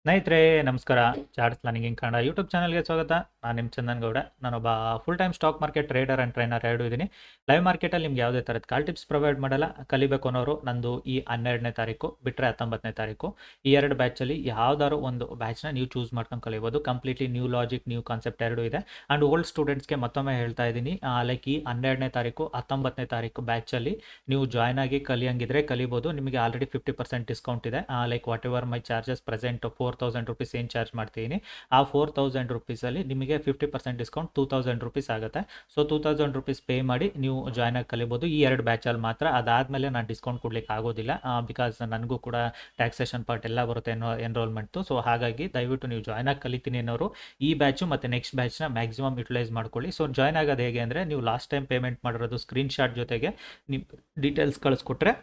ಸ್ನೇಹಿತರೆ ನಮಸ್ಕಾರ. Charts planning ಇನ್ Kannada YouTube ಚಾನಲ್ಗೆ ಸ್ವಾಗತ. ನಾನು ನಿಮ್ಮ ಚಂದನ್ ಗೌಡ. ನಾನೊಬ್ಬ full time stock market trader and trainer ಎರಡೂ ಇದ್ದೀನಿ. ಲೈವ್ ಮಾರ್ಕೆಟಲ್ಲಿ ನಿಮ್ಗೆ ಯಾವುದೇ ಥರದ ಕಾಲ್ ಟಿಪ್ಸ್ ಪ್ರೊವೈಡ್ ಮಾಡಲ್ಲ. ಕಲಿಬೇಕು ಅನ್ನೋರು ನಂದು ಈ 12ನೇ ತಾರೀಕು ಬಿಟ್ಟರೆ 19ನೇ ತಾರೀಕು ಈ ಎರಡು ಬ್ಯಾಚಲ್ಲಿ ಯಾವ್ದಾದ್ರು ಒಂದು ಬ್ಯಾಚ್ನ ನೀವು ಚೂಸ್ ಮಾಡ್ಕೊಂಡು ಕಲಿಬೋದು. Completely new logic, new concept ಎರಡೂ ಇದೆ. ಆ್ಯಂಡ್ ಓಲ್ಡ್ ಸ್ಟೂಡೆಂಟ್ಸ್ಗೆ ಮತ್ತೊಮ್ಮೆ ಹೇಳ್ತಾ ಇದ್ದೀನಿ, ಲೈಕ್ ಈ 12ನೇ ತಾರೀಕು 19ನೇ ತಾರೀಕು ಬ್ಯಾಚಲ್ಲಿ ನೀವು ಜಾಯ್ನ್ ಆಗಿ ಕಲಿಯಂಗಿದ್ರೆ ಕಲಿಬೋದು. ನಿಮಗೆ ಆಲ್ರೆಡಿ 50% ಡಿಸ್ಕೌಂಟ್ ಇದೆ. Like what ever my charges present 4000 rupees ಏನು ಚಾರ್ಜ್ ಮಾಡ್ತೀನಿ, ಆ 4000 rupeesಲ್ಲಿ ನಿಮಗೆ 50% ಡಿಸ್ಕೌಂಟ್ 2000 rupees ಆಗುತ್ತೆ. ಸೊ 2000 rupees ಪೇ ಮಾಡಿ ನೀವು ಜಾಯ್ನ್ ಆಗಿ ಕಲಿಬೋದು ಈ ಎರಡು ಬ್ಯಾಚಲ್ಲಿ ಮಾತ್ರ. ಅದಾದಮೇಲೆ ನಾನು ಡಿಸ್ಕೌಂಟ್ ಕೊಡ್ಲಿಕ್ಕೆ ಆಗೋದಿಲ್ಲ, ಬಿಕಾಸ್ ನನಗೂ ಕೂಡ ಟ್ಯಾಕ್ಸೇಷನ್ ಪಾರ್ಟ್ ಎಲ್ಲ ಬರುತ್ತೆ ಎನ್ರೋಲ್ಮೆಂಟು. ಸೊ ಹಾಗಾಗಿ ದಯವಿಟ್ಟು ನೀವು ಜಾಯ್ನ್ ಆಗಿ ಕಲಿತೀನಿ ಅನ್ನೋರು ಈ ಬ್ಯಾಚು ಮತ್ತು ನೆಕ್ಸ್ಟ್ ಬ್ಯಾಚ್ನ ಮ್ಯಾಕ್ಸಿಮಮ್ ಯುಟಿಲೈಸ್ ಮಾಡ್ಕೊಳ್ಳಿ. ಸೊ ಜಾಯ್ನ್ ಆಗೋದು ಹೇಗೆ ಅಂದರೆ, ನೀವು ಲಾಸ್ಟ್ ಟೈಮ್ ಪೇಮೆಂಟ್ ಮಾಡಿರೋದು ಸ್ಕ್ರೀನ್ಶಾಟ್ ಜೊತೆಗೆ ನಿಮ್ಮ ಡೀಟೇಲ್ಸ್ ಕಳಿಸ್ಕೊಟ್ರೆ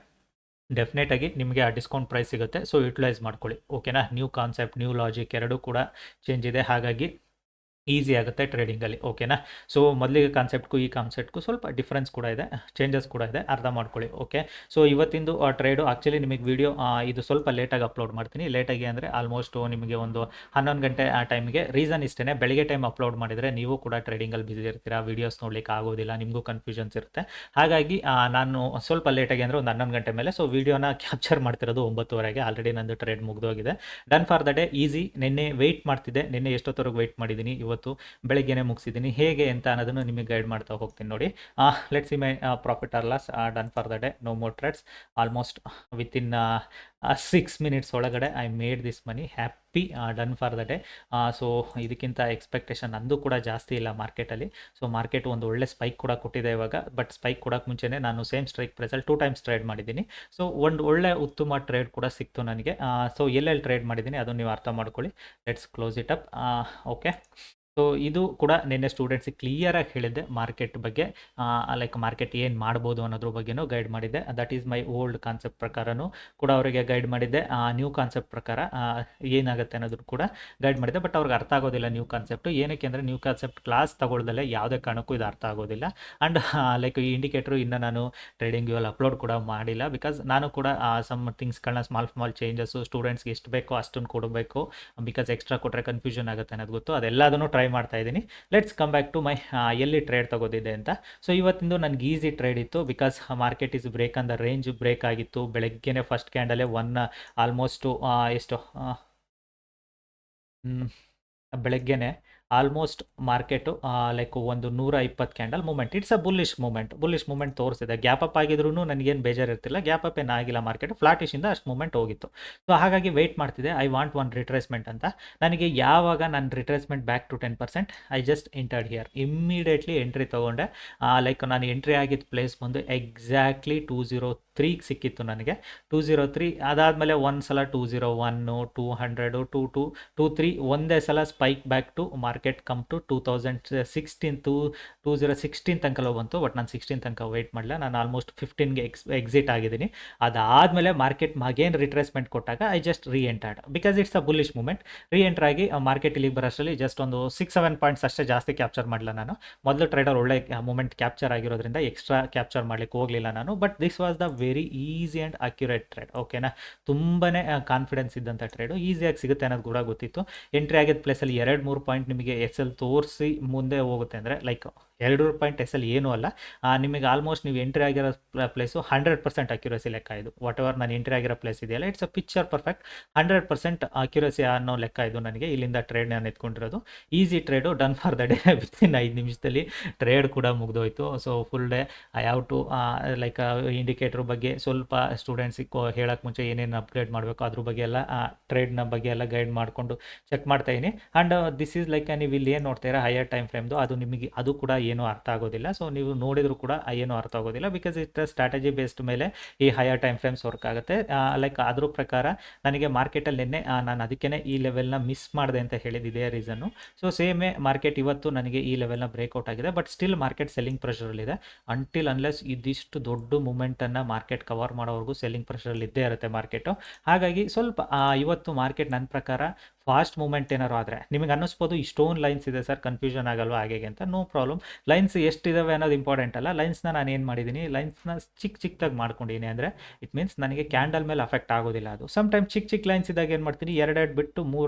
ಡೆಫಿನೆಟಾಗಿ ನಿಮಗೆ ಆ ಡಿಸ್ಕೌಂಟ್ ಪ್ರೈಸ್ ಸಿಗುತ್ತೆ. ಸೊ ಯುಟಿಲೈಸ್ ಮಾಡ್ಕೊಳ್ಳಿ, ಓಕೆನಾ. ನ್ಯೂ ಕಾನ್ಸೆಪ್ಟ್, ನ್ಯೂ ಲಾಜಿಕ್ ಎರಡೂ ಕೂಡ ಚೇಂಜ್ ಇದೆ, ಹಾಗಾಗಿ ಈಸಿ ಆಗುತ್ತೆ ಟ್ರೇಡಿಂಗಲ್ಲಿ, ಓಕೆನಾ. ಸೊ ಮೊದಲಿಗೆ ಕಾನ್ಸೆಪ್ಟ್ಗೂ ಈ ಕಾನ್ಸೆಪ್ಟ್ಗೂ ಸ್ವಲ್ಪ ಡಿಫ್ರೆನ್ಸ್ ಕೂಡ ಇದೆ, ಚೇಂಜಸ್ ಕೂಡ ಇದೆ, ಅರ್ಥ ಮಾಡ್ಕೊಳ್ಳಿ, ಓಕೆ. ಸೊ ಇವತ್ತಿಂದು ಟ್ರೇಡು ಆ್ಯಕ್ಚುಲಿ ನಿಮಗೆ ವಿಡಿಯೋ ಇದು ಸ್ವಲ್ಪ ಲೇಟಾಗಿ ಅಪ್ಲೋಡ್ ಮಾಡ್ತೀನಿ. ಲೇಟಾಗಿ ಅಂದರೆ ಆಲ್ಮೋಸ್ಟು ನಿಮಗೆ ಒಂದು 11 ಗಂಟೆ ಆ ಟೈಮಿಗೆ. ರೀಸನ್ ಇಷ್ಟೇ, ಬೆಳಿಗ್ಗೆ ಟೈಮ್ ಅಪ್ಲೋಡ್ ಮಾಡಿದರೆ ನೀವು ಕೂಡ ಟ್ರೇಡಿಂಗಲ್ಲಿ ಬಿಸಿ ಇರ್ತೀರಾ, ವೀಡಿಯೋಸ್ ನೋಡ್ಲಿಕ್ಕೆ ಆಗೋದಿಲ್ಲ, ನಿಮಗೂ ಕನ್ಫ್ಯೂಷನ್ಸ್ ಇರುತ್ತೆ. ಹಾಗಾಗಿ ನಾನು ಸ್ವಲ್ಪ ಲೇಟಾಗಿ ಅಂದರೆ ಒಂದು 11 ಗಂಟೆ ಮೇಲೆ ಸೊ ವೀಡಿಯೋನ ಕ್ಯಾಪ್ಚರ್ ಮಾಡ್ತಿರೋದು 9:30ಗೆ. ಆಲ್ರೆಡಿ ನಂದು ಟ್ರೇಡ್ ಮುಗಿದೋಗಿದೆ, done for the day, easy. ನಿನ್ನೆ ವೆಯ್ಟ್ ಮಾಡ್ತಿದ್ದೆ, ನಿನ್ನೆ ಎಷ್ಟೊತ್ತವರೆಗೆ ವೆಯ್ಟ್ ಮಾಡಿದ್ದೀನಿ, ಇವತ್ತು ಬೆಳಗ್ಗೆನೇ ಮುಗಿಸಿದ್ದೀನಿ. ಹೇಗೆ ಅಂತ ಅನ್ನೋದನ್ನು ನಿಮಗೆ ಗೈಡ್ ಮಾಡ್ತಾ ಹೋಗ್ತೀನಿ ನೋಡಿ. Let's see my profit or loss. Done for the day, no more trades. Almost within 6 minutes ಒಳಗಡೆ I made this money, happy, done for the day. So ಇದಕ್ಕಿಂತ ಎಕ್ಸ್ಪೆಕ್ಟೇಷನ್ ನಂದು ಕೂಡ ಜಾಸ್ತಿ ಇಲ್ಲ ಮಾರ್ಕೆಟಲ್ಲಿ. ಸೊ ಮಾರ್ಕೆಟ್ ಒಂದು ಒಳ್ಳೆ ಸ್ಪೈಕ್ ಕೂಡ ಕೊಟ್ಟಿದೆ ಇವಾಗ, ಬಟ್ ಸ್ಪೈಕ್ ಕೊಡೋಕ್ಕೆ ಮುಂಚೆನೇ ನಾನು ಸೇಮ್ ಸ್ಟ್ರೈಕ್ ಪ್ರೈಸಲ್ಲಿ 2 times ಟ್ರೇಡ್ ಮಾಡಿದ್ದೀನಿ. ಸೊ ಒಂದು ಒಳ್ಳೆ ಉತ್ತಮ ಟ್ರೇಡ್ ಕೂಡ ಸಿಕ್ತು ನನಗೆ. ಸೊ ಎಲ್ಲೆಲ್ಲಿ ಟ್ರೇಡ್ ಮಾಡಿದ್ದೀನಿ ಅದನ್ನು ನೀವು ಅರ್ಥ ಮಾಡ್ಕೊಳ್ಳಿ. Let's close it up, okay. So ಇದು ಕೂಡ ನಿನ್ನೆ ಸ್ಟೂಡೆಂಟ್ಸಿಗೆ ಕ್ಲಿಯರಾಗಿ ಹೇಳಿದ್ದೆ ಮಾರ್ಕೆಟ್ ಬಗ್ಗೆ, ಲೈಕ್ ಮಾರ್ಕೆಟ್ ಏನು ಮಾಡ್ಬೋದು ಅನ್ನೋದ್ರ ಬಗ್ಗೆನೂ ಗೈಡ್ ಮಾಡಿದ್ದೆ. That is my old concept ಪ್ರಕಾರನೂ ಕೂಡ ಅವರಿಗೆ ಗೈಡ್ ಮಾಡಿದ್ದೆ. ನ್ಯೂ ಕಾನ್ಸೆಪ್ಟ್ ಪ್ರಕಾರ ಏನಾಗುತ್ತೆ ಅನ್ನೋದು ಕೂಡ ಗೈಡ್ ಮಾಡಿದ್ದೆ, ಬಟ್ ಅವ್ರಿಗೆ ಅರ್ಥ ಆಗೋದಿಲ್ಲ ನ್ಯೂ ಕಾನ್ಸೆಪ್ಟು. ಏನಕ್ಕೆ ಅಂದರೆ ನ್ಯೂ ಕಾನ್ಸೆಪ್ಟ್ ಕ್ಲಾಸ್ ತಗೊಳ್ದಲ್ಲೇ ಯಾವುದೇ ಕಾರಣಕ್ಕೂ ಇದು ಅರ್ಥ ಆಗೋದಿಲ್ಲ. ಆ್ಯಂಡ್ ಲೈಕ್ ಈ ಇಂಡಿಕೇಟ್ರು ಇನ್ನು ನಾನು ಟ್ರೇಡಿಂಗ್ ಇವಾಗ ಅಪ್ಲೋಡ್ ಕೂಡ ಮಾಡಿಲ್ಲ, ಬಿಕಾಸ್ ನಾನು ಕೂಡ ಸಮ್ ಥಿಂಗ್ಸ್ಗಳನ್ನ ಸ್ಮಾಲ್ ಚೇಂಜಸ್ಸು ಸ್ಟೂಡೆಂಟ್ಸ್ಗೆ ಎಷ್ಟು ಬೇಕೋ ಅಷ್ಟನ್ನು ಕೊಡಬೇಕು, ಬಿಕಾಸ್ ಎಕ್ಸ್ಟ್ರಾ ಕೊಟ್ಟರೆ ಕನ್ಫ್ಯೂಷನ್ ಆಗುತ್ತೆ ಅನ್ನೋದು ಗೊತ್ತು. ಅದೆಲ್ಲದನ್ನು ಟ್ರೈ ಮಾಡ್ತಾ ಇದ್ದೀನಿ. Let's come back to my ಎಲ್ಲಿ ಟ್ರೇಡ್ ತಗೋದಿದೆ ಅಂತ. ಸೊ ಇವತ್ತಿಂದು ನನಗೆ ಈಸಿ ಟ್ರೇಡ್ ಇತ್ತು, because market is break on the range, break ಆಗಿತ್ತು ಬೆಳಗ್ಗೆನೆ. ಫಸ್ಟ್ ಕ್ಯಾಂಡಲೇ ಆಲ್ಮೋಸ್ಟು ಎಷ್ಟು ಬೆಳಗ್ಗೆನೆ ಆಲ್ಮೋಸ್ಟ್ ಮಾರ್ಕೆಟು ಲೈಕ್ ಒಂದು 120 candle movement. It's a bullish movement ತೋರಿಸಿದೆ. ಗ್ಯಾಪ್ ಅಪ್ ಆಗಿದ್ರೂ ನನಗೇನು ಬೇಜಾರು ಇರ್ತಿಲ್ಲ, ಗ್ಯಾಪ್ ಅಪ್ ಏನಾಗಿಲ್ಲ, ಮಾರ್ಕೆಟ್ ಫ್ಲಾಟಿಶಿಂದ ಅಷ್ಟು ಮೂಮೆಂಟ್ ಹೋಗಿತ್ತು. ಸೊ ಹಾಗಾಗಿ ವೆಯ್ಟ್ ಮಾಡ್ತಿದ್ದೆ, ಐ ವಾಂಟ್ ಒನ್ ರಿಟ್ರೇಸ್ಮೆಂಟ್ ಅಂತ. ನನಗೆ ಯಾವಾಗ ನನ್ನ retracement back to 10%, I just entered here, immediately entry ತೊಗೊಂಡೆ. ಲೈಕ್ ನಾನು ಎಂಟ್ರಿ ಆಗಿದ್ದ ಪ್ಲೇಸ್ ಬಂದು ಎಕ್ಸಾಕ್ಟ್ಲಿ 203 ಸಿಕ್ಕಿತ್ತು ನನಗೆ, 203. ಅದಾದಮೇಲೆ ಒಂದು ಸಲ 201, 200, 2223 ಒಂದೇ ಸಲ spike back to market come to 2016 ತನಕ ಬಂತು. ಬಟ್ ನಾನು 16 ತನಕ ವೆಯ್ಟ್ ಮಾಡಲಿಲ್ಲ, ನಾನು ಆಲ್ಮೋಸ್ಟ್ 15ಗೆ ಎಕ್ಸಿಟ್ ಆಗಿದ್ದೀನಿ. ಅದಾದಮೇಲೆ ಮಾರ್ಕೆಟ್ ಅಗೇನ್ ರಿಟ್ರೇಸ್ಮೆಂಟ್ ಕೊಟ್ಟಾಗ I just reentered, because it's a bullish movement. Reenter ಆಗಿ ಮಾರ್ಕೆಟ್ ಇಲ್ಲಿಗೆ ಬರೋಷ್ಟರಲ್ಲಿ ಜಸ್ಟ್ ಒಂದು 6-7 ಪಾಯಿಂಟ್ಸ್ ಅಷ್ಟೇ, ಜಾಸ್ತಿ ಕ್ಯಾಪ್ಚರ್ ಮಾಡಲಿಲ್ಲ ನಾನು. ಮೊದಲು ಟ್ರೇಡರ್ ಒಳ್ಳೆ ಮೂಮೆಂಟ್ ಕ್ಯಾಪ್ಚರ್ ಆಗಿರೋದ್ರಿಂದ ಎಕ್ಸ್ಟ್ರಾ ಕ್ಯಾಪ್ಚರ್ ಮಾಡಲಿಕ್ಕೆ ಹೋಗಲಿಲ್ಲ ನಾನು. But this was the very easy and accurate trade, ಓಕೆನಾ. ತುಂಬಾ ಕಾನ್ಫಿಡೆನ್ಸ್ ಇದ್ದಂಥ ಟ್ರೇಡು, ಈಸಿಯಾಗಿ ಸಿಗುತ್ತೆ ಅನ್ನೋದು ಕೂಡ ಗೊತ್ತಿತ್ತು. ಎಂಟ್ರಿ ಆಗಿದ್ದ ಪ್ಲೇಸಲ್ಲಿ 2-3 ಪಾಯಿಂಟ್ ನಿಮಗೆ ಎಸ್ ಎಲ್ ತೋರಿಸಿ ಮುಂದೆ ಹೋಗುತ್ತೆ ಅಂದರೆ, ಲೈಕ್ 2 ಪಾಯಿಂಟ್ ಎಸ್ ಎಲ್ ಏನೂ ಅಲ್ಲ. ನಿಮಗೆ ಆಲ್ಮೋಸ್ಟ್ ನೀವು ಎಂಟ್ರಿ ಆಗಿರೋ ಪ್ಲೇಸು 100% ಅಕ್ಯುರಸಿ ಲೆಕ್ಕ ಇದು. ವಾಟ್ ಎವರ್ ನಾನು ಎಂಟ್ರಿ ಆಗಿರೋ ಪ್ಲೇಸ್ ಇದೆಯಲ್ಲ, it's a picture perfect, 100% accuracy ಅನ್ನೋ ಲೆಕ್ಕ ಇದು ನನಗೆ. ಇಲ್ಲಿಂದ ಟ್ರೇಡ್ ನಾನು ಎತ್ಕೊಂಡಿರೋದು easy trade, done for the day. Within 5 ನಿಮಿಷದಲ್ಲಿ ಟ್ರೇಡ್ ಕೂಡ ಮುಗಿದೋಯ್ತು. So full day I have to like indicator ಬಗ್ಗೆ ಸ್ವಲ್ಪ ಸ್ಟೂಡೆಂಟ್ಸಿಗೆ ಹೇಳೋಕ್ಕೆ ಮುಂಚೆ ಏನೇನು ಅಪ್ಗ್ರೇಡ್ ಮಾಡಬೇಕು ಅದ್ರ ಬಗ್ಗೆ ಎಲ್ಲ, ಟ್ರೇಡ್ನ ಬಗ್ಗೆ ಎಲ್ಲ ಗೈಡ್ ಮಾಡಿಕೊಂಡು ಚೆಕ್ ಮಾಡ್ತಾಯಿದ್ದೀನಿ. ಆ್ಯಂಡ್ ದಿಸ್ ಈಸ್ ಲೈಕ್ ನೀವು ಇಲ್ಲಿ ಏನು ನೋಡ್ತೀರಾ ಹೈಯರ್ ಟೈಮ್ ಫ್ರೇಮ್ದು, ಅದು ನಿಮಗೆ ಅದು ಕೂಡ ಏನೂ ಅರ್ಥ ಆಗೋದಿಲ್ಲ. ಸೊ ನೀವು ನೋಡಿದರೂ ಕೂಡ ಏನೂ ಅರ್ಥ ಆಗೋದಿಲ್ಲ, ಬಿಕಾಸ್ ಇಟ್ ಸ್ಟ್ರಾಟಜಿ ಬೇಸ್ಡ್ ಮೇಲೆ ಈ ಹೈಯರ್ ಟೈಮ್ ಫ್ರೇಮ್ಸ್ ವರ್ಕ್ ಆಗುತ್ತೆ. ಲೈಕ್ ಅದ್ರ ಪ್ರಕಾರ ನನಗೆ ಮಾರ್ಕೆಟಲ್ಲಿ ನಿನ್ನೆ ನಾನು ಅದಕ್ಕೇ ಈ ಲೆವೆಲ್ನ ಮಿಸ್ ಮಾಡಿದೆ ಅಂತ ಹೇಳಿದ್ದು ಇದೇ ರೀಸನ್ನು. ಸೊ ಸೇಮೇ ಮಾರ್ಕೆಟ್ ಇವತ್ತು ನನಗೆ ಈ ಲೆವೆಲ್ನ ಬ್ರೇಕ್ಔಟ್ ಆಗಿದೆ, ಬಟ್ ಸ್ಟಿಲ್ ಮಾರ್ಕೆಟ್ ಸೆಲ್ಲಿಂಗ್ ಪ್ರೆಷರಲ್ಲಿದೆ. ಅಂಟಿಲ್ ಅನ್ಲೆಸ್ ಇದಿಷ್ಟು ದೊಡ್ಡ ಮೂಮೆಂಟನ್ನು ಮಾರ್ಕೆಟ್ ಕವರ್ ಮಾಡೋವರೆಗೂ ಸೆಲ್ಲಿಂಗ್ ಪ್ರೆಷರಲ್ಲಿ ಇದ್ದೇ ಇರುತ್ತೆ ಮಾರ್ಕೆಟು. ಹಾಗಾಗಿ ಸ್ವಲ್ಪ ಇವತ್ತು ಮಾರ್ಕೆಟ್ ನನ್ನ ಪ್ರಕಾರ ಫಾಸ್ಟ್ ಮೂಮೆಂಟ್ ಏನಾರು ಆದರೆ ನಿಮಗೆ ಅನ್ನಿಸ್ಬೋದು ಇಷ್ಟೊಂದು ಲೈನ್ಸ್ ಇದೆ ಸರ್ ಕನ್ಫ್ಯೂಷನ್ ಆಗಲ್ವಾ ಹಾಗೆ ಅಂತ. No problem. ಲೈನ್ಸ್ ಎಷ್ಟಿದಾವೆ ಅನ್ನೋದು ಇಂಪಾರ್ಟೆಂಟ್ ಅಲ್ಲ. ಲೈನ್ಸ್ನ ನಾನು ಏನು ಮಾಡಿದ್ದೀನಿ, ಲೈನ್ಸ್ನ ಚಿಕ್ಕದಾಗಿ ಮಾಡ್ಕೊಂಡಿದ್ದೀನಿ. ಅಂದರೆ ಇಟ್ ಮೀನ್ಸ್ ನನಗೆ ಕ್ಯಾಂಡಲ್ ಮೇಲೆ ಅಫೆಕ್ಟ್ ಆಗೋದಿಲ್ಲ ಅದು. ಸಮ್ ಟೈಮ್ ಚಿಕ್ಕ ಲೈನ್ಸ್ ಇದ್ದಾಗ ಏನು ಮಾಡ್ತೀನಿ, ಎರಡೆರಡು ಬಿಟ್ಟು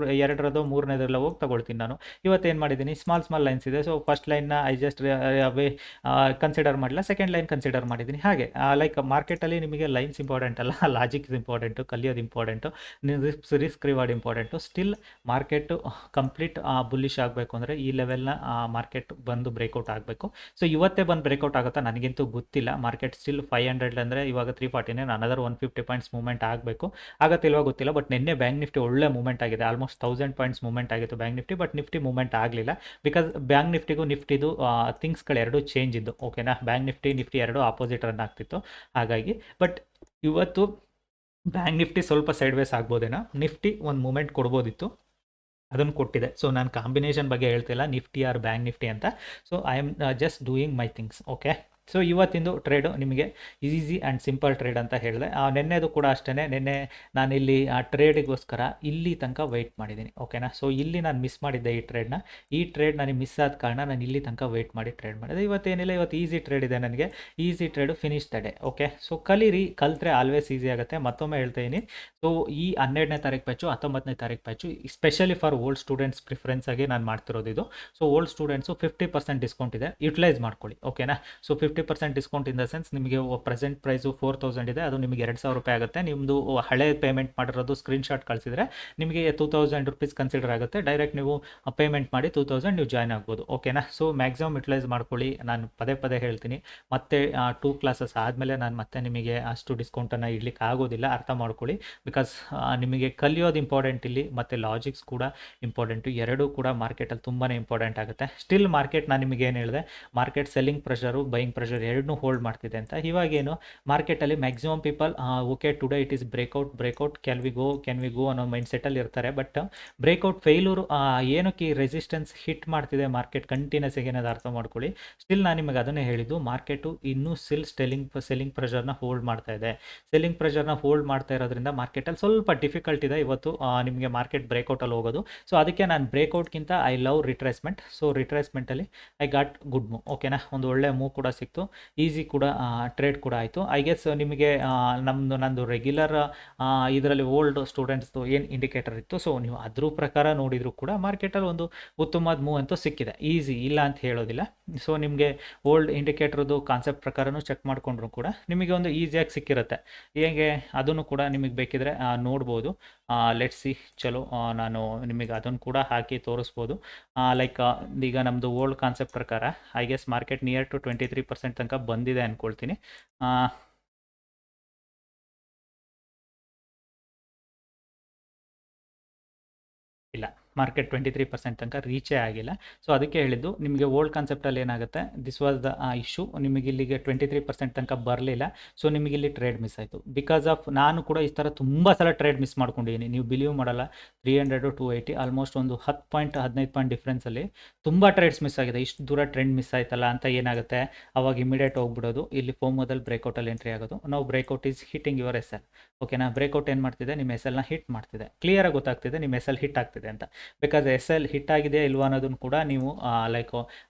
ಎರಡರದೋ ಮೂರನೇದೆಲ್ಲ ಹೋಗಿ ತಗೊಳ್ತೀನಿ ನಾನು. ಇವತ್ತೇನು ಮಾಡಿದ್ದೀನಿ, ಸ್ಮಾಲ್ ಲೈನ್ಸ್ ಇದೆ. ಸೊ ಫಸ್ಟ್ ಲೈನ್ನ ಐ ಜಸ್ಟ್ ಕನ್ಸಿಡರ್ ಮಾಡಿಲ್ಲ, ಸೆಕೆಂಡ್ ಲೈನ್ ಕನ್ಸಿಡರ್ ಮಾಡಿದ್ದೀನಿ. ಹಾಗೆ ಲೈಕ್ ಮಾರ್ಕೆಟಲ್ಲಿ ನಿಮಗೆ ಲೈನ್ಸ್ ಇಂಪಾರ್ಟೆಂಟ್ ಅಲ್ಲ, ಲಾಜಿಕ್ ಇಂಪಾರ್ಟೆಂಟು, ಕಲಿಯೋದು important, risk reward important. Still market complete bullish ಆಗಬೇಕು ಅಂದರೆ ಈ ಲೆವೆಲ್ನ ಮಾರ್ಕೆಟ್ ಬಂದು ಬ್ರೇಕ್ಔಟ್ ಆಗಬೇಕು. ಸೊ ಇವತ್ತೇ ಬಂದು ಬ್ರೇಕ್ಔಟ್ ಆಗುತ್ತಾ ನನಗಂತೂ ಗೊತ್ತಿಲ್ಲ. ಮಾರ್ಕೆಟ್ ಸ್ಟಿಲ್ 500 ಅಂದರೆ ಇವಾಗ 340 ಅನದರ್ 150 ಪಾಯಿಂಟ್ಸ್ ಮೂವ್ಮೆಂಟ್ ಆಗಬೇಕು. ಆಗತ್ತಿಲ್ವಾ ಗೊತ್ತಿಲ್ಲ. ಬಟ್ ನಿನ್ನೆ ಬ್ಯಾಂಕ್ ನಿಫ್ಟಿ ಒಳ್ಳೆ ಮೂವ್ಮೆಂಟ್ ಆಗಿದೆ, ಆಲ್ಮೋಸ್ಟ್ 1000 ಪಾಯಿಂಟ್ಸ್ ಮೂವ್ಮೆಂಟ್ ಆಗಿತ್ತು bank Nifty. But Nifty movement ಆಗಲಿಲ್ಲ, ಬಿಕಾಸ್ ಬ್ಯಾಂಕ್ ನಿಫ್ಟಿಗೂ ನಿಫ್ಟಿದು ಥಿಂಗ್ಸ್ಗಳು ಎರಡು ಚೇಂಜ್ ಇದ್ದು. ಓಕೆನಾ, ಬ್ಯಾಂಕ್ ನಿಫ್ಟಿ ಎರಡು ಆಪೋಸಿಟ್ ರನ್ ಆಗ್ತಿತ್ತು. ಹಾಗಾಗಿ ಬಟ್ ಇವತ್ತು ಬ್ಯಾಂಕ್ ನಿಫ್ಟಿ ಸ್ವಲ್ಪ ಸೈಡ್ ವೇಸ್ ಆಗ್ಬೋದೇನೋ, ನಿಫ್ಟಿ ಒಂದು ಮೂಮೆಂಟ್ ಕೊಡ್ಬೋದಿತ್ತು, ಅದನ್ನು ಕೊಟ್ಟಿದೆ. ಸೊ ನಾನು ಕಾಂಬಿನೇಷನ್ ಬಗ್ಗೆ ಹೇಳ್ತಿಲ್ಲ, ನಿಫ್ಟಿ ಆರ್ ಬ್ಯಾಂಕ್ ನಿಫ್ಟಿ ಅಂತ. So I am just doing my things. Okay, so ಇವತ್ತಿಂದು trade ನಿಮಗೆ ಈಸಿ ಆ್ಯಂಡ್ ಸಿಂಪಲ್ ಟ್ರೇಡ್ ಅಂತ ಹೇಳಿದೆ. ನೆನ್ನೆದು ಕೂಡ ಅಷ್ಟೇ. ನೆನ್ನೆ ನಾನಿಲ್ಲಿ ಆ ಟ್ರೇಡಿಗೋಸ್ಕರ ಇಲ್ಲಿ ತನಕ ವೆಯ್ಟ್ ಮಾಡಿದ್ದೀನಿ. ಓಕೆನಾ, ಸೊ ಇಲ್ಲಿ ನಾನು ಮಿಸ್ ಮಾಡಿದ್ದೆ ಈ ಟ್ರೇಡ್ ನನಗೆ ಮಿಸ್ ಆದ ಕಾರಣ ನಾನು ಇಲ್ಲಿ ತನಕ ವೆಯ್ಟ್ ಮಾಡಿ ಟ್ರೇಡ್ ಮಾಡಿದೆ. ಇವತ್ತೇನಿಲ್ಲ, ಇವತ್ತು ಈಸಿ ಟ್ರೇಡ್ ಇದೆ ನನಗೆ. Easy trade finish the day. Okay, so ಕಲಿತ್ರೆ ಆಲ್ವೇಸ್ ಈಸಿ ಆಗುತ್ತೆ. ಮತ್ತೊಮ್ಮೆ ಹೇಳ್ತಾಯಿದ್ದೀನಿ. ಸೊ ಈ 12ನೇ ತಾರೀಕು ಬ್ಯಾಚು, 19ನೇ ತಾರೀಕು batch specially for old students preference ಆಗಿ ನಾನು ಮಾಡ್ತಿರೋದು ಇದು. ಸೊ ಓಲ್ಡ್ ಸ್ಟೂಡೆಂಟ್ಸು 50% ಡಿಸ್ಕೌಂಟ್ ಇದೆ, ಯುಟಿಲೈಸ್ ಮಾಡ್ಕೊಳ್ಳಿ. ಓಕೆನಾ, so 50% discount in the sense ನಿಮಗೆ ಪ್ರೆಸೆಂಟ್ ಪ್ರೈಸು 4000 ಇದೆ, ಅದು ನಿಮಗೆ 2000 ರೂಪಾಯಿ ಆಗುತ್ತೆ. ನಿಮ್ಮದು ಹಳೆ ಪೇಮೆಂಟ್ ಮಾಡಿರೋದು ಸ್ಕ್ರೀನ್ಶಾಟ್ ಕಳಿಸಿದ್ರೆ ನಿಮಗೆ 2000 ರೂಪೀಸ್ ಕನ್ಸಿಡರ್ ಆಗುತ್ತೆ. ಡೈರೆಕ್ಟ್ ನೀವು ಪೇಮೆಂಟ್ ಮಾಡಿ 2000 ನೀವು ಜಾಯ್ನ್ ಆಗ್ಬೋದು. ಓಕೆನಾ, ಸೊ ಮ್ಯಾಕ್ಸಿಮಮ್ ಯುಟಿಲೈಸ್ ಮಾಡ್ಕೊಳ್ಳಿ. ನಾನು ಪದೇ ಹೇಳ್ತೀನಿ. ಮತ್ತೆ 2 ಕ್ಲಾಸಸ್ ಆದಮೇಲೆ ನಾನು ಮತ್ತೆ ನಿಮಗೆ ಅಷ್ಟು ಡಿಸ್ಕೌಂಟನ್ನು ಇಡ್ಲಿಕ್ಕೆ ಆಗೋದಿಲ್ಲ, ಅರ್ಥ ಮಾಡ್ಕೊಳ್ಳಿ. ಬಿಕಾಸ್ ನಿಮಗೆ ಕಲಿಯೋದು ಇಂಪಾರ್ಟೆಂಟ್ ಇಲ್ಲಿ, ಮತ್ತು ಲಾಜಿಕ್ಸ್ ಕೂಡ ಇಂಪಾರ್ಟೆಂಟು. ಎರಡೂ ಕೂಡ ಮಾರ್ಕೆಟಲ್ಲಿ ತುಂಬಾ ಇಂಪಾರ್ಟೆಂಟ್ ಆಗುತ್ತೆ. ಸ್ಟಿಲ್ ಮಾರ್ಕೆಟ್ ನಾನು ನಿಮಗೆ ಏನು ಹೇಳಿದೆ, market selling pressure buying pressure ಎರಡನ್ನೂ ಹೋಲ್ಡ್ ಮಾಡ್ತಿದೆ ಅಂತ. ಇವಾಗೇನು ಮಾರ್ಕೆಟಲ್ಲಿ maximum people okay today it is breakout can we go ಅನ್ನೋ ಮೈಂಡ್ ಸೆಟ್ಟಲ್ಲಿ ಇರ್ತಾರೆ. ಬಟ್ ಬ್ರೇಕ್ಔಟ್ ಫೇಲ್ಯೂರು ಏನಕ್ಕೆ ಈ ರೆಸಿಸ್ಟೆನ್ಸ್ ಹಿಟ್ ಮಾಡ್ತಿದೆ ಮಾರ್ಕೆಟ್ ಕಂಟಿನ್ಯೂಸ್ ಆಗಿ ಅನ್ನೋದು ಅರ್ಥ ಮಾಡ್ಕೊಳ್ಳಿ. ಸ್ಟಿಲ್ ನಾನು ನಿಮಗೆ ಅದನ್ನೇ ಹೇಳಿದ್ದು, ಮಾರ್ಕೆಟು ಇನ್ನೂ ಸೆಲ್ಲಿಂಗ್ ಪ್ರೆಷರ್ನ ಹೋಲ್ಡ್ ಮಾಡ್ತಾ ಇದೆ. ಸೆಲ್ಲಿಂಗ್ ಪ್ರೆಷರ್ನ ಹೋಲ್ಡ್ ಮಾಡ್ತಾ ಇರೋದ್ರಿಂದ ಮಾರ್ಕೆಟಲ್ಲಿ ಸ್ವಲ್ಪ ಡಿಫಿಕಲ್ಟ್ ಇದೆ ಇವತ್ತು ನಿಮಗೆ ಮಾರ್ಕೆಟ್ ಬ್ರೇಕ್ಔಟಲ್ಲಿ ಹೋಗೋದು. ಸೊ ಅದಕ್ಕೆ ನಾನು ಬ್ರೇಕ್ಔಟ್ಗಿಂತ ಐ ಲವ್ ರಿಟ್ರೇಸ್ಮೆಂಟ್. ಸೊ ರಿಟ್ರೇಸ್ಮೆಂಟಲ್ಲಿ ಐ ಗಾಟ್ ಗುಡ್ ಮೂವ್. ಓಕೆನಾ, ಒಂದು ಒಳ್ಳೆ ಮೂವ್ ಕೂಡ ಸಿಕ್ತು, ಈಸಿ ಕೂಡ ಟ್ರೇಡ್ ಕೂಡ ಆಯಿತು. ಐ ಗೆಸ್ ನಿಮಗೆ ನಂದು ರೆಗ್ಯುಲರ್ ಇದರಲ್ಲಿ ಓಲ್ಡ್ ಸ್ಟೂಡೆಂಟ್ಸ್ದು ಏನು ಇಂಡಿಕೇಟರ್ ಇತ್ತು, ಸೊ ನೀವು ಅದ್ರ ಪ್ರಕಾರ ನೋಡಿದರೂ ಕೂಡ ಮಾರ್ಕೆಟಲ್ಲಿ ಒಂದು ಉತ್ತಮವಾದ ಮೂವ್ ಅಂತೂ ಸಿಕ್ಕಿದೆ. ಈಸಿ ಇಲ್ಲ ಅಂತ ಹೇಳೋದಿಲ್ಲ. ಸೊ ನಿಮಗೆ ಓಲ್ಡ್ ಇಂಡಿಕೇಟರ್ದು ಕಾನ್ಸೆಪ್ಟ್ ಪ್ರಕಾರನೂ ಚೆಕ್ ಮಾಡಿಕೊಂಡ್ರು ಕೂಡ ನಿಮಗೆ ಒಂದು ಈಸಿಯಾಗಿ ಸಿಕ್ಕಿರುತ್ತೆ. ಹೇಗೆ ಅದನ್ನು ಕೂಡ ನಿಮಗೆ ಬೇಕಿದ್ರೆ ನೋಡ್ಬೋದು. ಲೆಟ್ಸ್ ಸಿ, ಚಲೋ ನಾನು ನಿಮಗೆ ಅದನ್ನು ಕೂಡ ಹಾಕಿ ತೋರಿಸ್ಬೋದು. ಲೈಕ್ ಈಗ ನಮ್ಮದು ಓಲ್ಡ್ ಕಾನ್ಸೆಪ್ಟ್ ಪ್ರಕಾರ I guess market near to 23% ತನಕ ಬಂದಿದೆ ಅಂದ್ಕೊಳ್ತೀನಿ. ಇಲ್ಲ, ಮಾರ್ಕೆಟ್ 23% ತನಕ ರೀಚೇ ಆಗಿಲ್ಲ. ಸೊ ಅದಕ್ಕೆ ಹೇಳಿದ್ದು ನಿಮಗೆ ಓಲ್ಡ್ ಕಾನ್ಸೆಪ್ಟಲ್ಲಿ ಏನಾಗುತ್ತೆ, ದಿಸ್ ವಾಸ್ ದ ಇಶ್ಯೂ. ನಿಮಗೆ ಇಲ್ಲಿಗೆ 23% ತನಕ ಬರಲಿಲ್ಲ. ಸೊ ನಿಮಗೆ ಇಲ್ಲಿ ಟ್ರೇಡ್ ಮಿಸ್ ಆಯಿತು. ಬಿಕಾಸ್ ಆಫ್ ನಾನು ಕೂಡ ಈ ಥರ ತುಂಬ ಸಲ ಟ್ರೇಡ್ ಮಿಸ್ ಮಾಡ್ಕೊಂಡಿದ್ದೀನಿ, ನೀವು ಬಿಲೀವ್ ಮಾಡಲ್ಲ. 300 to 280 ಆಲ್ಮೋಸ್ಟ್ ಒಂದು 10 ಪಾಯಿಂಟ್ 15 ಪಾಯಿಂಟ್ ಡಿಫ್ರೆನ್ಸಲ್ಲಿ ತುಂಬ ಟ್ರೇಡ್ಸ್ ಮಿಸ್ ಆಗಿದೆ. ಇಷ್ಟು ದೂರ ಟ್ರೆಂಡ್ ಮಿಸ್ ಆಯ್ತಲ್ಲ ಅಂತ ಏನಾಗುತ್ತೆ, ಅವಾಗ ಇಮಿಡಿಯೇಟ್ ಹೋಗ್ಬಿಡೋದು. ಇಲ್ಲಿ ಫೋಮೋದಲ್ಲಿ ಬ್ರೇಕ್ಔಟಲ್ಲಿ ಎಂಟ್ರಿ ಆಗೋದು. ನಾವು breakout is hitting your S L. ಓಕೆನಾ, ಬ್ರೇಕ್ಔಟ್ ಏನು ಮಾಡ್ತಿದೆ, ನಿಮ್ಮ ಎಸ್ ಎಲ್ನ ಹಿಟ್ ಮಾಡ್ತಿದೆ. ಕ್ಲಿಯರಾಗಿ ಗೊತ್ತಾಗ್ತಿದೆ ನಿಮ್ಮ ಎಸ್ ಎಲ್ ಹಿಟ್ ಆಗ್ತಿದೆ ಅಂತ. ಬಿಕಾಸ್ ಎಸ್ ಎಲ್ ಹಿಟ್ ಆಗಿದೆ ಇಲ್ವಾ ಅನ್ನೋದನ್ನು ಕೂಡ ನೀವು ಲೈಕ್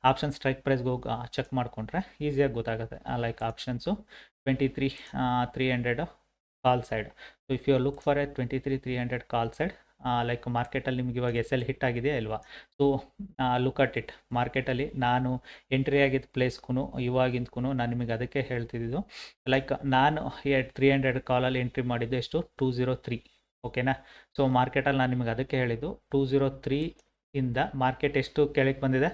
ಆಪ್ಷನ್ ಸ್ಟ್ರೈಕ್ ಪ್ರೈಸ್ಗೆ ಹೋಗಿ ಚೆಕ್ ಮಾಡಿಕೊಂಡ್ರೆ ಈಸಿಯಾಗಿ ಗೊತ್ತಾಗುತ್ತೆ. Like options 23,300 call side. So if you look for a 23,300 call side, like ಮಾರ್ಕೆಟಲ್ಲಿ ನಿಮ್ಗೆ ಇವಾಗ ಎಸ್ ಎಲ್ ಹಿಟ್ ಆಗಿದೆಯಾ ಇಲ್ವಾ. So look at it. ಮಾರ್ಕೆಟಲ್ಲಿ ನಾನು ಎಂಟ್ರಿ ಆಗಿದ್ದ ಪ್ಲೇಸ್ಗೂ ಇವಾಗಿಂದಕ್ಕೂ ನಾನು ನಿಮಗೆ ಅದಕ್ಕೆ ಹೇಳ್ತಿದ್ದು, ಲೈಕ್ ನಾನು 300 ಕಾಲಲ್ಲಿ ಎಂಟ್ರಿ ಮಾಡಿದ್ದು ಎಷ್ಟು, 203. ಓಕೆನಾ, ಸೊ ಮಾರ್ಕೆಟಲ್ಲಿ ನಾನು ನಿಮಗೆ ಅದಕ್ಕೆ ಹೇಳಿದ್ದು 203 ಇಂದ ಮಾರ್ಕೆಟ್ ಎಷ್ಟು ಕೆಳಗೆ ಬಂದಿದೆ,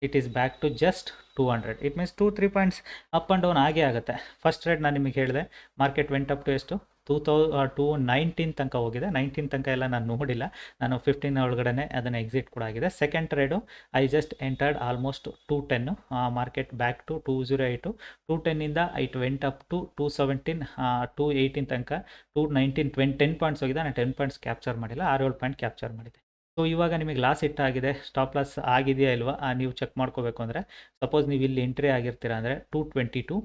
it is back to just 200. It means 2-3 points up and down ಆಗೇ ಆಗುತ್ತೆ. ಫಸ್ಟ್ ಟ್ರೇಡ್ ನಾನು ನಿಮಗೆ ಹೇಳಿದೆ, ಮಾರ್ಕೆಟ್ ವೆಂಟ್ ಅಪ್ ಟು ಎಷ್ಟು, 219 ತನಕ ಹೋಗಿದೆ. 19 ತನಕ ಎಲ್ಲ ನಾನು ನೋಡಿಲ್ಲ, ನಾನು 15 ಒಳಗಡೆ ಅದನ್ನು ಎಕ್ಸಿಟ್ ಕೂಡ ಆಗಿದೆ. Second trade I just entered almost 210. Market back to 208. 210ಇಂದ ಇಟ್ ವೆಂಟ್ ಅಪ್ ಟು 217, 218 ತನಕ, 219, 10 ಪಾಯಿಂಟ್ಸ್ ಹೋಗಿದೆ. ನಾನು 10 ಪಾಯಿಂಟ್ಸ್ ಕ್ಯಾಪ್ಚರ್ ಮಾಡಿಲ್ಲ, 6-7 ಪಾಯಿಂಟ್ ಕ್ಯಾಪ್ಚರ್ ಮಾಡಿದೆ. ಸೊ ಇವಾಗ ನಿಮಗೆ ಲಾಸ್ ಹಿಟ್ ಆಗಿದೆ, ಸ್ಟಾಪ್ ಲಾಸ್ ಆಗಿದೆಯಾ ಇಲ್ವಾ ನೀವು ಚೆಕ್ ಮಾಡ್ಕೋಬೇಕು. ಅಂದರೆ ಸಪೋಸ್ ನೀವು ಇಲ್ಲಿ ಎಂಟ್ರಿ ಆಗಿರ್ತೀರ ಅಂದರೆ 222,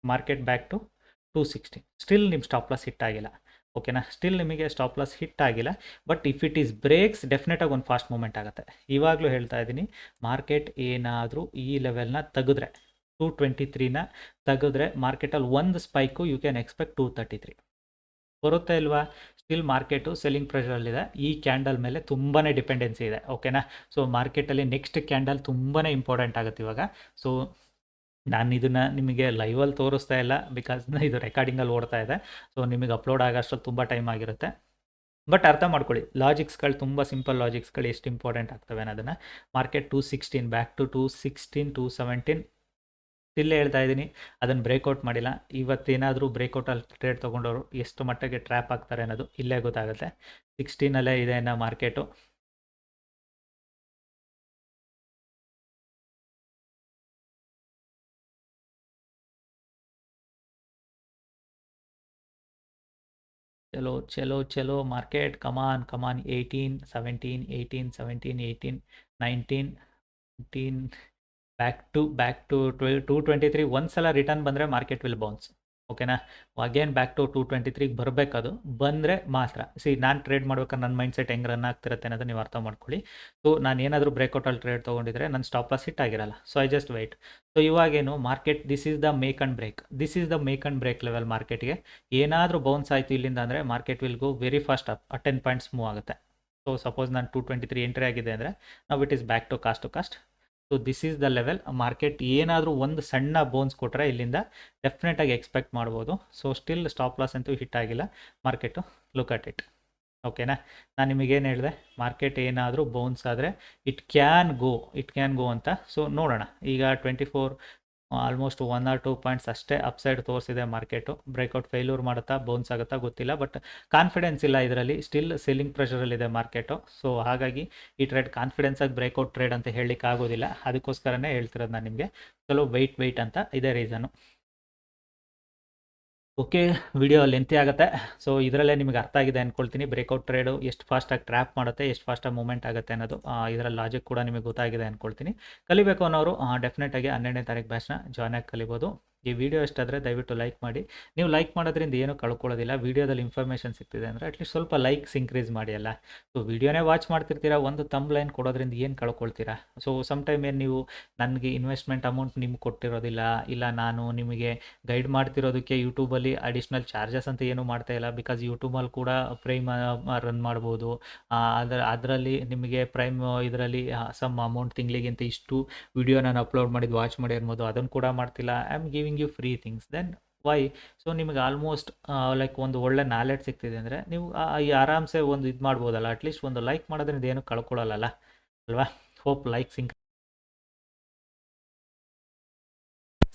ಮಾರ್ಕೆಟ್ ಬ್ಯಾಕ್ ಟು 260, ಸ್ಟಿಲ್ ನಿಮ್ಮ ಸ್ಟಾಪ್ ಲಾಸ್ ಹಿಟ್ ಆಗಿಲ್ಲ. ಓಕೆನಾ. ಸ್ಟಿಲ್ ನಿಮಗೆ ಸ್ಟಾಪ್ ಲಾಸ್ ಹಿಟ್ ಆಗಿಲ್ಲ, but if it is breaks ಡೆಫಿನೆಟಾಗಿ ಒಂದು ಫಾಸ್ಟ್ ಮೂಮೆಂಟ್ ಆಗುತ್ತೆ. ಇವಾಗಲೂ ಹೇಳ್ತಾ ಇದ್ದೀನಿ, ಮಾರ್ಕೆಟ್ ಏನಾದರೂ ಈ ಲೆವೆಲ್ನ ತೆಗೆದ್ರೆ 223ನ ತೆಗೆದ್ರೆ ಮಾರ್ಕೆಟಲ್ಲಿ ಒಂದು ಸ್ಪೈಕು ಯು ಕ್ಯಾನ್ ಎಕ್ಸ್ಪೆಕ್ಟ್ 233 ಬರುತ್ತೆ ಇಲ್ವಾ. ಸ್ಟಿಲ್ ಮಾರ್ಕೆಟು ಸೆಲ್ಲಿಂಗ್ ಪ್ರೆಷರಲ್ಲಿದೆ. ಈ ಕ್ಯಾಂಡಲ್ ಮೇಲೆ ತುಂಬಾ ಡಿಪೆಂಡೆನ್ಸಿ ಇದೆ, ಓಕೆನಾ. ಸೊ ಮಾರ್ಕೆಟಲ್ಲಿ ನೆಕ್ಸ್ಟ್ ಕ್ಯಾಂಡಲ್ ತುಂಬಾ ಇಂಪಾರ್ಟೆಂಟ್ ಆಗುತ್ತೆ ಇವಾಗ. ಸೊ ನಾನು ಇದನ್ನು ನಿಮಗೆ ಲೈವಲ್ಲಿ ತೋರಿಸ್ತಾ ಇಲ್ಲ, ಬಿಕಾಸ್ ಇದು ರೆಕಾರ್ಡಿಂಗಲ್ಲಿ ಓಡ್ತಾ ಇದೆ. ಸೊ ನಿಮಗೆ ಅಪ್ಲೋಡ್ ಆಗೋಷ್ಟರಲ್ಲಿ ತುಂಬ ಟೈಮ್ ಆಗಿರುತ್ತೆ. ಬಟ್ ಅರ್ಥ ಮಾಡ್ಕೊಳ್ಳಿ, ಲಾಜಿಕ್ಸ್ಗಳು ತುಂಬ ಸಿಂಪಲ್ ಲಾಜಿಕ್ಸ್ಗಳು ಎಷ್ಟು ಇಂಪಾರ್ಟೆಂಟ್ ಆಗ್ತವೆ ಅನ್ನೋದನ್ನು. ಮಾರ್ಕೆಟ್ 216 ಬ್ಯಾಕ್ ಟು 216 217 ಸ್ಟಿಲ್ ಹೇಳ್ತಾ ಇದ್ದೀನಿ, ಅದನ್ನು ಬ್ರೇಕ್ಔಟ್ ಮಾಡಿಲ್ಲ. ಇವತ್ತೇನಾದರೂ ಬ್ರೇಕ್ಔಟಲ್ಲಿ ಟ್ರೇಡ್ ತೊಗೊಂಡವರು ಎಷ್ಟು ಮಟ್ಟಿಗೆ ಟ್ರ್ಯಾಪ್ ಆಗ್ತಾರೆ ಅನ್ನೋದು ಇಲ್ಲೇ ಗೊತ್ತಾಗುತ್ತೆ. 16ಅಲ್ಲೇ ಇದೆ ಅನ್ನೋ ಮಾರ್ಕೆಟು. ಚಲೋ ಚಲೋ ಚಲೋ market, come on come on. 18 17 18 17 18 19 18 back to 223. ಒಂದ್ಸಲ ರಿಟರ್ನ್ ಬಂದರೆ ಮಾರ್ಕೆಟ್ ವಿಲ್ ಬೌನ್ಸ್, ಓಕೆನಾ. ಅಗೇನ್ ಬ್ಯಾಕ್ ಟು 223ಗೆ ಬರಬೇಕದು. ಬಂದರೆ ಮಾತ್ರ ನಾನು ಟ್ರೇಡ್ ಮಾಡ್ಬೇಕಾದ್ರೆ ನನ್ನ ಮೈಂಡ್ ಸೆಟ್ ಹೆಂಗೆ ರನ್ ಆಗ್ತಿರುತ್ತೆ ಅನ್ನೋದು ನೀವು ಅರ್ಥ ಮಾಡ್ಕೊಳ್ಳಿ. ಸೊ ನಾನು ಏನಾದರೂ ಬ್ರೇಕ್ಔಟಲ್ಲಿ ಟ್ರೇಡ್ ತೊಗೊಂಡಿದ್ರೆ ನನ್ನ ಸ್ಟಾಪ್ ಲಾಸ್ ಹಿಟ್ ಆಗಿರಲ್ಲ. So I just wait. So ಇವಾಗೇನು market this is the make and break level. ಮಾರ್ಕೆಟ್ಗೆ ಏನಾದರೂ ಬೌನ್ಸ್ ಆಯಿತು ಇಲ್ಲಿಂದ ಅಂದರೆ market will go very fast up, 10 points move ಆಗುತ್ತೆ. ಸೊ ಸಪೋಸ್ ನಾನು 223 ಎಂಟ್ರಿ ಆಗಿದೆ ಅಂದರೆ ನಾವು it is back to cost. So this is the level. Market ಏನಾದರೂ ಒಂದು ಸಣ್ಣ ಬೋನ್ಸ್ ಕೊಟ್ಟರೆ ಇಲ್ಲಿಂದ ಡೆಫಿನೆಟಾಗಿ ಎಕ್ಸ್ಪೆಕ್ಟ್ ಮಾಡ್ಬೋದು. ಸೊ ಸ್ಟಿಲ್ ಸ್ಟಾಪ್ ಲಾಸ್ ಅಂತೂ ಹಿಟ್ ಆಗಿಲ್ಲ ಮಾರ್ಕೆಟು. ಲುಕ್ ಅಟ್ ಇಟ್, ಓಕೆನಾ. ನಾನು ನಿಮಗೇನು ಹೇಳಿದೆ, ಮಾರ್ಕೆಟ್ ಏನಾದರೂ ಬೌನ್ಸ್ ಆದರೆ ಇಟ್ ಕ್ಯಾನ್ ಗೋ ಅಂತ. ಸೊ ನೋಡೋಣ. ಈಗ 24 ಆಲ್ಮೋಸ್ಟ್ 1 or 2 ಪಾಯಿಂಟ್ಸ್ ಅಷ್ಟೇ ಅಪ್ಸೈಡ್ ತೋರಿಸಿದೆ ಮಾರ್ಕೆಟು. ಬ್ರೇಕ್ಔಟ್ ಫೇಲ್ಯೂರ್ ಮಾಡುತ್ತಾ ಬೌನ್ಸ್ ಆಗುತ್ತಾ ಗೊತ್ತಿಲ್ಲ, ಬಟ್ ಕಾನ್ಫಿಡೆನ್ಸ್ ಇಲ್ಲ ಇದರಲ್ಲಿ. ಸ್ಟಿಲ್ ಸೆಲ್ಲಿಂಗ್ ಪ್ರೆಷರಲ್ಲಿದೆ ಮಾರ್ಕೆಟು. ಸೊ ಹಾಗಾಗಿ ಈ ಟ್ರೇಡ್ ಕಾನ್ಫಿಡೆನ್ಸಾಗಿ ಬ್ರೇಕ್ಔಟ್ ಟ್ರೇಡ್ ಅಂತ ಹೇಳಲಿಕ್ಕೆ ಆಗೋದಿಲ್ಲ. ಅದಕ್ಕೋಸ್ಕರನೇ ಹೇಳ್ತಿರೋದು ನಾನು ನಿಮಗೆ. ಚಲೋ ವೆಯ್ಟ್ ಅಂತ ಇದೇ ರೀಸನು. ಓಕೆ, ವಿಡಿಯೋ ಲೆಂತಿ ಆಗುತ್ತೆ. ಸೊ ಇದರಲ್ಲೇ ನಿಮಗೆ ಅರ್ಥ ಆಗಿದೆ ಅಂದ್ಕೊಳ್ತೀನಿ. ಬ್ರೇಕ್ಔಟ್ ಟ್ರೇಡು ಎಷ್ಟು ಫಾಸ್ಟಾಗಿ ಟ್ರ್ಯಾಪ್ ಮಾಡುತ್ತೆ, ಎಷ್ಟು ಫಾಸ್ಟಾಗಿ ಮೂವ್ಮೆಂಟ್ ಆಗುತ್ತೆ ಅನ್ನೋದು ಇದರ ಲಾಜಿಕ್ ಕೂಡ ನಿಮಗೆ ಗೊತ್ತಾಗಿದೆ ಅಂದ್ಕೊಳ್ತೀನಿ. ಕಲಿಬೇಕು ಅನ್ನೋರು ಡೆಫಿನೆಟಾಗಿ 12ನೇ ತಾರೀಕು ಬ್ಯಾಚ್ನ ಜಾಯ್ನ್ ಆಗಿ ಕಲಿಬೋದು. ಈ ವಿಡಿಯೋ ಇಷ್ಟಾದರೆ ದಯವಿಟ್ಟು ಲೈಕ್ ಮಾಡಿ. ನೀವು ಲೈಕ್ ಮಾಡೋದ್ರಿಂದ ಏನೂ ಕಳ್ಕೊಳ್ಳೋದಿಲ್ಲ. ವಿಡಿಯೋದಲ್ಲಿ ಇನ್ಫಾರ್ಮೇಷನ್ ಸಿಗ್ತಿದೆ ಅಂದರೆ ಅಟ್ಲೀಸ್ಟ್ ಸ್ವಲ್ಪ ಲೈಕ್ಸ್ ಇನ್ಕ್ರೀಸ್ ಮಾಡಿ ಅಲ್ಲ. ಸೊ ವಿಡಿಯೋನೇ ವಾಚ್ ಮಾಡ್ತಿರ್ತೀರಾ, ಒಂದು ತಮ್ ಲೈನ್ ಕೊಡೋದ್ರಿಂದ ಏನು ಕಳ್ಕೊಳ್ತೀರಾ. ಸೊ ಸಮ್ಟೈಮ್ ಏನು ನೀವು ನನಗೆ ಇನ್ವೆಸ್ಟ್ಮೆಂಟ್ ಅಮೌಂಟ್ ನಿಮ್ಗೆ ಕೊಟ್ಟಿರೋದಿಲ್ಲ, ಇಲ್ಲ ನಾನು ನಿಮಗೆ ಗೈಡ್ ಮಾಡ್ತಿರೋದಕ್ಕೆ ಯೂಟ್ಯೂಬಲ್ಲಿ ಅಡಿಷ್ನಲ್ ಚಾರ್ಜಸ್ ಅಂತ ಏನೂ ಮಾಡ್ತಾ ಇಲ್ಲ. ಬಿಕಾಸ್ ಯೂಟ್ಯೂಬಲ್ಲಿ ಕೂಡ ಪ್ರೈಮ್ ರನ್ ಮಾಡ್ಬೋದು. ಅದರಲ್ಲಿ ನಿಮಗೆ ಪ್ರೈಮ್ ಇದರಲ್ಲಿ ಸಮ್ ಅಮೌಂಟ್ ತಿಂಗಳಿಗಿಂತ ಇಷ್ಟು ವಿಡಿಯೋ ನಾನು ಅಪ್ಲೋಡ್ ಮಾಡಿದ್ದು ವಾಚ್ ಮಾಡಿ ಅನ್ಬೋದು, ಅದನ್ನು ಕೂಡ ಮಾಡ್ತಿಲ್ಲ. I am giving you free things, then why? So ನಿಮಗೆ ಆಲ್ಮೋಸ್ಟ್ ಲೈಕ್ ಒಂದು ಒಳ್ಳೆ ನಾಲೆಡ್ಜ್ ಸಿಗ್ತಿದೆ ಅಂದರೆ ನೀವು ಆರಾಮ್ಸೆ ಒಂದು ಇದು ಮಾಡ್ಬೋದಲ್ಲ. ಅಟ್ಲೀಸ್ಟ್ ಒಂದು ಲೈಕ್ ಮಾಡೋದ್ರಿಂದ ಏನು ಕಳ್ಕೊಳ್ಳಲ್ಲ ಅಲ್ವಾ. ಹೋಪ್ ಲೈಕ್ಸ್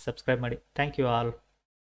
ಸಬ್ಸ್ಕ್ರೈಬ್ ಮಾಡಿ. Thank you all.